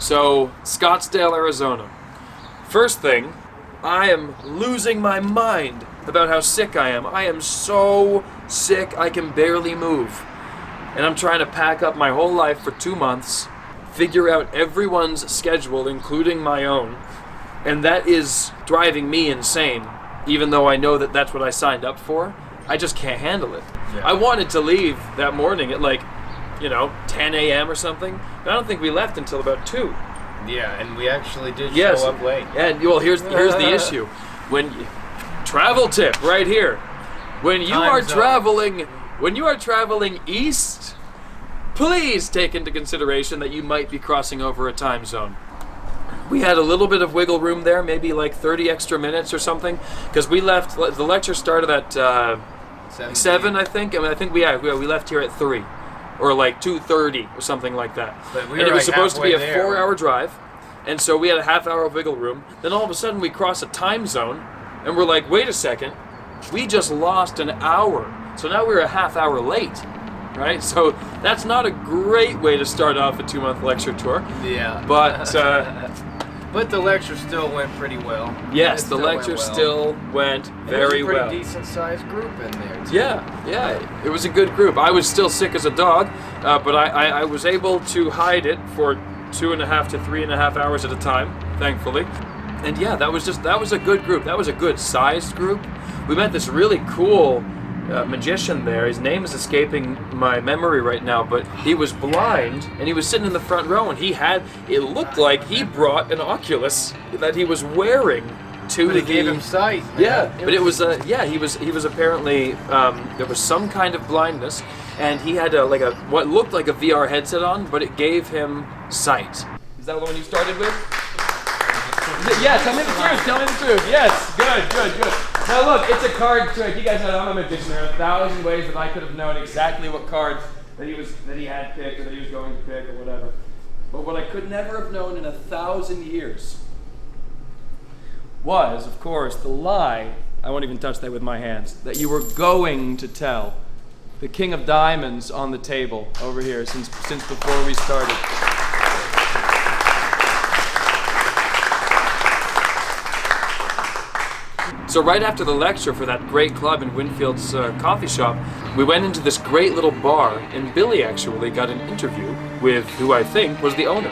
So, Scottsdale, Arizona. First thing, I am losing my mind about how sick I am. I am so sick I can barely move. And I'm trying to pack up my whole life for 2 months, figure out everyone's schedule, including my own. And that is driving me insane, even though I know that that's what I signed up for. I just can't handle it. Yeah. I wanted to leave that morning at 10 a.m. or something, but I don't think we left until about 2. Yeah, and we actually did show up late. And well, here's the issue. Travel tip right here. When you are traveling east, please take into consideration that you might be crossing over a time zone. We had a little bit of wiggle room there, maybe 30 extra minutes or something, because we left. The lecture started at 7, I think. I think we left here at 3, or 2:30 or something like that. But it was supposed to be a 4-hour drive, and so we had a half-hour of wiggle room. Then all of a sudden we cross a time zone, and we're like, wait a second, we just lost an hour. So now we're a half-hour late. Right? So that's not a great way to start off a 2-month lecture tour. Yeah. But but the lecture still went pretty well. Yes, the lecture still went very well. There was a pretty decent-sized group in there, too. Yeah. It was a good group. I was still sick as a dog, but I was able to hide it for 2.5 to 3.5 hours at a time, thankfully. And yeah, that was a good group. That was a good-sized group. We met this really cool magician there. His name is escaping my memory right now, but he was blind and he was sitting in the front row, and it looked like he brought an Oculus that he was wearing to But it gave him sight. Man. Yeah, but it was he was apparently there was some kind of blindness, and he had what looked like a VR headset on, but it gave him sight. Is that the one you started with? Yeah, tell me the truth. Yes, good. Now look, it's a card trick. You guys know I'm a magician. There are 1,000 ways that I could have known exactly what cards that he had picked or that he was going to pick or whatever. But what I could never have known in 1,000 years was, of course, the lie. I won't even touch that with my hands. That you were going to tell. The King of Diamonds on the table over here since before we started. So right after the lecture for that great club in Winfield's coffee shop, we went into this great little bar, and Billy actually got an interview with who I think was the owner.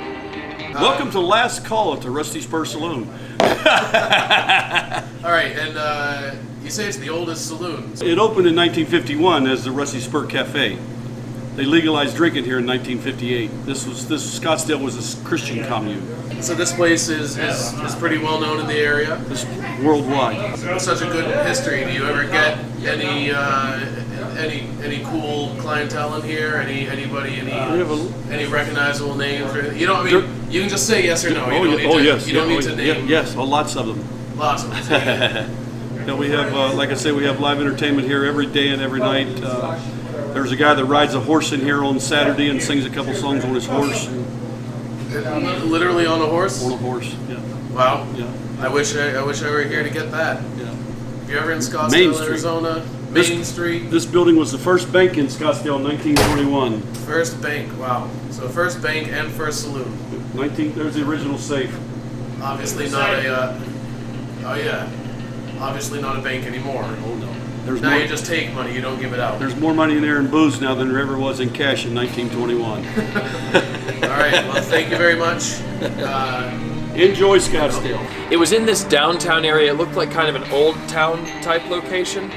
Welcome to Last Call at the Rusty Spur Saloon. All right, and you say it's the oldest saloon. It opened in 1951 as the Rusty Spur Cafe. They legalized drinking here in 1958. This Scottsdale was a Christian commune. So this place is pretty well known in the area. It's worldwide. Such a good history. Do you ever get any cool clientele in here? Any recognizable names? You can just say yes or no. Yes. You don't need to name. Yes, lots of them. Lots of them. We have, like I say, we have live entertainment here every day and every night. There's a guy that rides a horse in here on Saturday and sings a couple songs on his horse. Literally on a horse? On a horse, yeah. Wow. Yeah. I wish I were here to get that. Yeah. If you're ever in Scottsdale, Arizona, Main Street. This building was the first bank in Scottsdale in 1921. First bank, wow. So first bank and first saloon. There's the original safe. Obviously not obviously not a bank anymore. Oh no. Now you just take money, you don't give it out. There's more money in there in booze now than there ever was in cash in 1921. All right, well, thank you very much. Enjoy Scottsdale. It was in this downtown area. It looked like kind of an old town type location.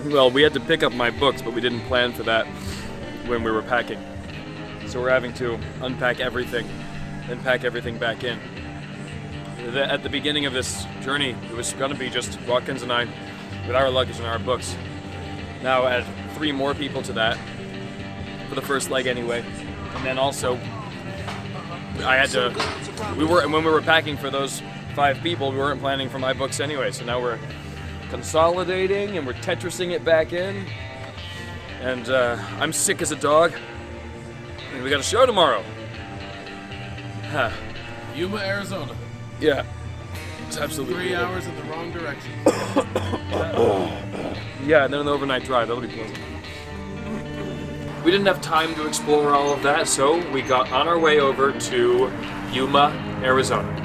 Well, we had to pick up my books, but we didn't plan for that when we were packing. So we're having to unpack everything, then pack everything back in. At the beginning of this journey, it was going to be just Watkins and I with our luggage and our books. Now add 3 more people to that, for the first leg anyway. And then also, when we were packing for those 5 people, we weren't planning for my books anyway, so now we're consolidating and we're Tetrising it back in. And I'm sick as a dog, and we got a show tomorrow. Yuma, Arizona. Yeah. It's absolutely 3 beautiful. hours in the wrong direction. Yeah, and then an overnight drive. That'll be pleasant. We didn't have time to explore all of that, so we got on our way over to Yuma, Arizona.